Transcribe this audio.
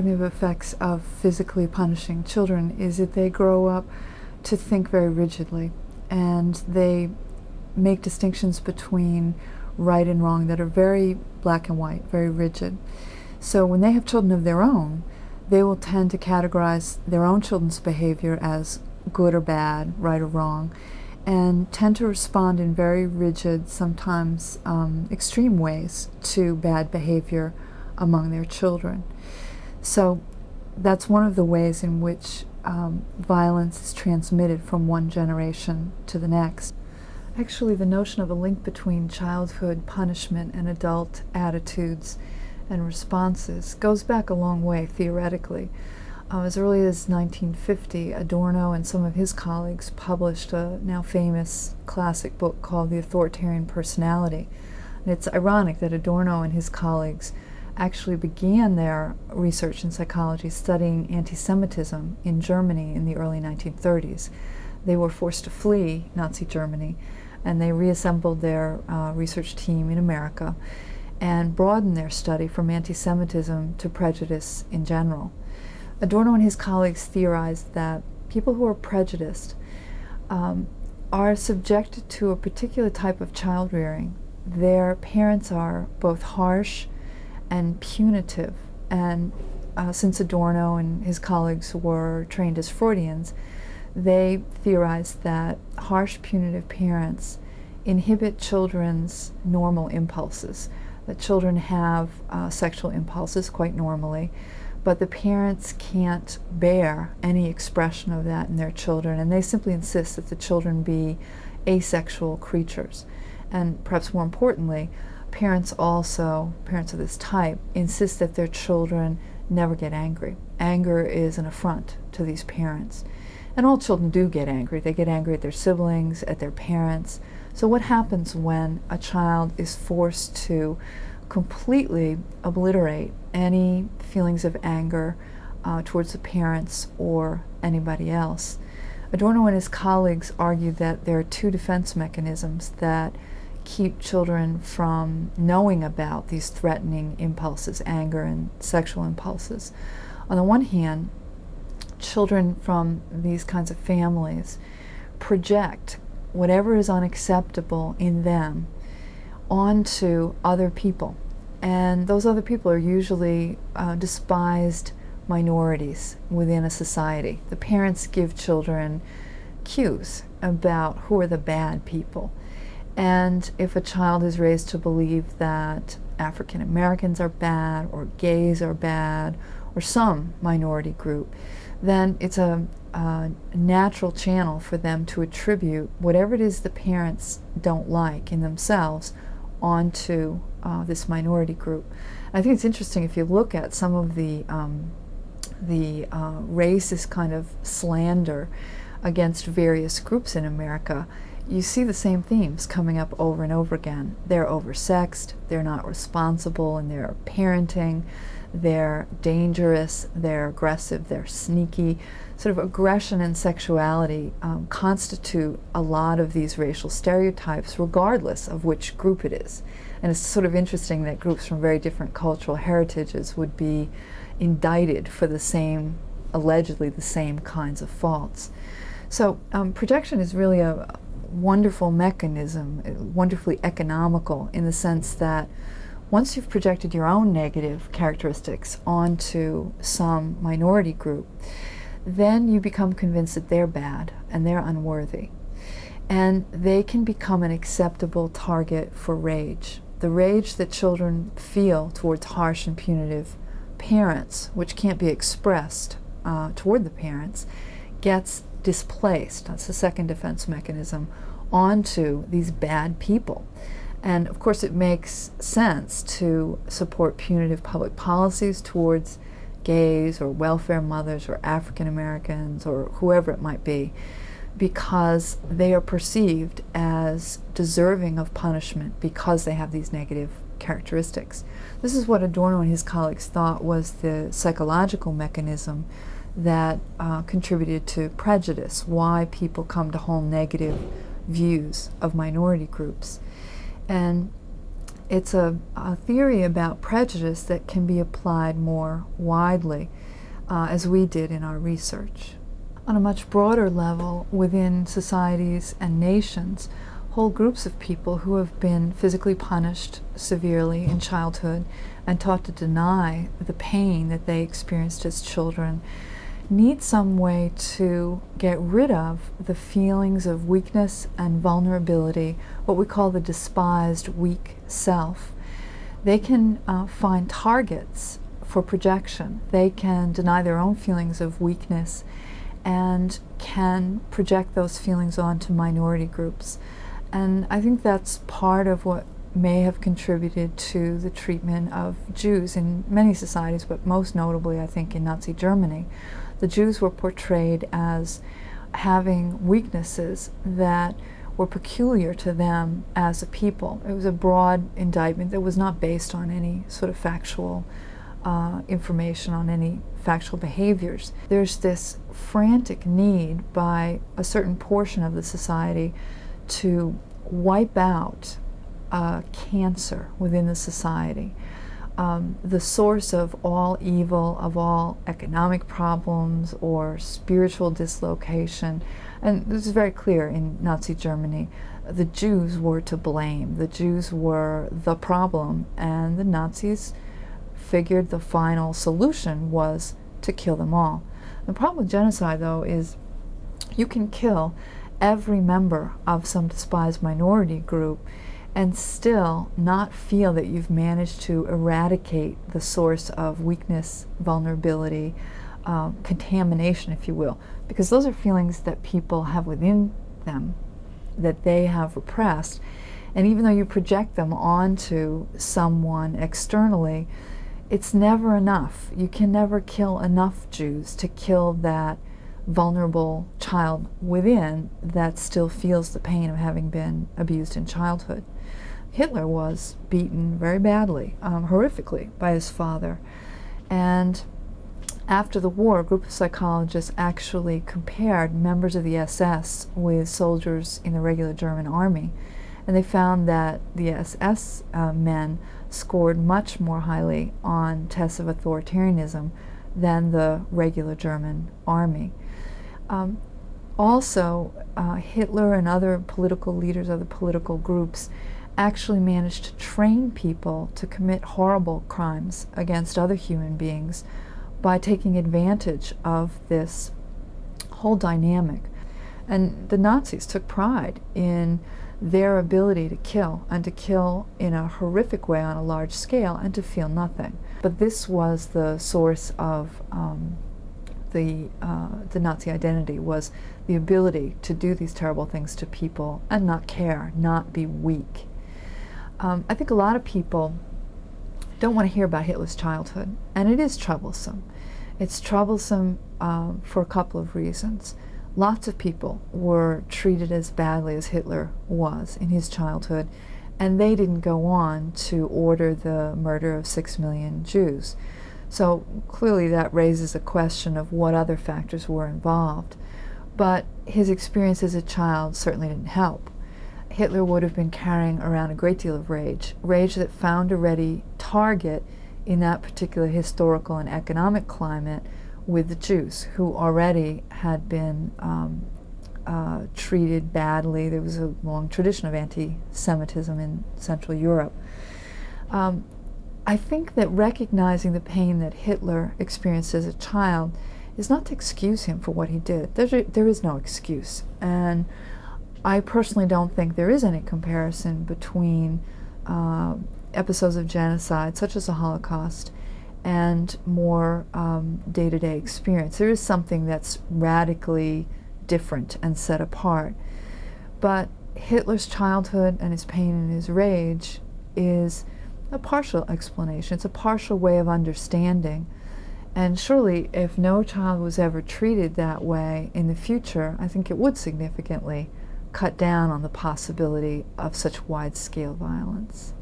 cognitive effects of physically punishing children is that they grow up to think very rigidly, and they make distinctions between right and wrong that are very black and white, very rigid. So when they have children of their own, they will tend to categorize their own children's behavior as good or bad, right or wrong, and tend to respond in very rigid, sometimes extreme ways to bad behavior among their children. So that's one of the ways in which violence is transmitted from one generation to the next. Actually, the notion of a link between childhood punishment and adult attitudes and responses goes back a long way theoretically. As early as 1950, Adorno and some of his colleagues published a now famous classic book called The Authoritarian Personality. And it's ironic that Adorno and his colleagues actually began their research in psychology studying anti-Semitism in Germany in the early 1930s. They were forced to flee Nazi Germany, and they reassembled their research team in America and broadened their study from anti-Semitism to prejudice in general. Adorno and his colleagues theorized that people who are prejudiced are subjected to a particular type of child rearing. Their parents are both harsh and punitive, and since Adorno and his colleagues were trained as Freudians, they theorized that harsh, punitive parents inhibit children's normal impulses, that children have sexual impulses quite normally, but the parents can't bear any expression of that in their children, and they simply insist that the children be asexual creatures. And perhaps more importantly, parents of this type, insist that their children never get angry. Anger is an affront to these parents. And all children do get angry. They get angry at their siblings, at their parents. So what happens when a child is forced to completely obliterate any feelings of anger towards the parents or anybody else? Adorno and his colleagues argued that there are two defense mechanisms that keep children from knowing about these threatening impulses, anger and sexual impulses. On the one hand, children from these kinds of families project whatever is unacceptable in them onto other people. And those other people are usually despised minorities within a society. The parents give children cues about who are the bad people. And if a child is raised to believe that African Americans are bad, or gays are bad, or some minority group, then it's a natural channel for them to attribute whatever it is the parents don't like in themselves onto this minority group. I think it's interesting if you look at some of the racist kind of slander against various groups in America. You see the same themes coming up over and over again. They're oversexed, they're not responsible in their parenting, they're dangerous, they're aggressive, they're sneaky. Sort of aggression and sexuality constitute a lot of these racial stereotypes regardless of which group it is. And it's sort of interesting that groups from very different cultural heritages would be indicted for the same, allegedly the same kinds of faults. So projection is really a wonderful mechanism, wonderfully economical in the sense that once you've projected your own negative characteristics onto some minority group, then you become convinced that they're bad and they're unworthy. And they can become an acceptable target for rage. The rage that children feel towards harsh and punitive parents, which can't be expressed toward the parents, gets displaced, that's the second defense mechanism, onto these bad people. And of course it makes sense to support punitive public policies towards gays or welfare mothers or African Americans or whoever it might be, because they are perceived as deserving of punishment because they have these negative characteristics. This is what Adorno and his colleagues thought was the psychological mechanism that contributed to prejudice, why people come to hold negative views of minority groups. And it's a theory about prejudice that can be applied more widely, as we did in our research. On a much broader level, within societies and nations, whole groups of people who have been physically punished severely in childhood and taught to deny the pain that they experienced as children need some way to get rid of the feelings of weakness and vulnerability, what we call the despised weak self. They can find targets for projection. They can deny their own feelings of weakness and can project those feelings onto minority groups. And I think that's part of what may have contributed to the treatment of Jews in many societies, but most notably, I think, in Nazi Germany. The Jews were portrayed as having weaknesses that were peculiar to them as a people. It was a broad indictment that was not based on any sort of factual information, on any factual behaviors. There's this frantic need by a certain portion of the society to wipe out cancer within the society, the source of all evil, of all economic problems or spiritual dislocation. And this is very clear in Nazi Germany. The Jews were to blame. The Jews were the problem, and the Nazis figured the final solution was to kill them all. The problem with genocide, though, is you can kill every member of some despised minority group and still not feel that you've managed to eradicate the source of weakness, vulnerability, contamination, if you will, because those are feelings that people have within them that they have repressed. And even though you project them onto someone externally, it's never enough. You can never kill enough Jews to kill that vulnerable child within that still feels the pain of having been abused in childhood. Hitler was beaten very badly, horrifically, by his father. And after the war, a group of psychologists actually compared members of the SS with soldiers in the regular German army. And they found that the SS men scored much more highly on tests of authoritarianism than the regular German army. Also, Hitler and other political leaders, other political groups, actually managed to train people to commit horrible crimes against other human beings by taking advantage of this whole dynamic. And the Nazis took pride in their ability to kill, and to kill in a horrific way on a large scale, and to feel nothing. But this was the source of the Nazi identity, was the ability to do these terrible things to people and not care, not be weak. I think a lot of people don't want to hear about Hitler's childhood, and it is troublesome. It's troublesome for a couple of reasons. Lots of people were treated as badly as Hitler was in his childhood, and they didn't go on to order the murder of 6 million Jews. So clearly that raises a question of what other factors were involved. But his experience as a child certainly didn't help. Hitler would have been carrying around a great deal of rage that found a ready target in that particular historical and economic climate with the Jews, who already had been treated badly. There was a long tradition of anti-Semitism in Central Europe. I think that recognizing the pain that Hitler experienced as a child is not to excuse him for what he did. There is no excuse. And I personally don't think there is any comparison between episodes of genocide, such as the Holocaust, and more day-to-day experience. There is something that's radically different and set apart. But Hitler's childhood and his pain and his rage is a partial explanation. It's a partial way of understanding. And surely, if no child was ever treated that way in the future, I think it would significantly cut down on the possibility of such wide-scale violence.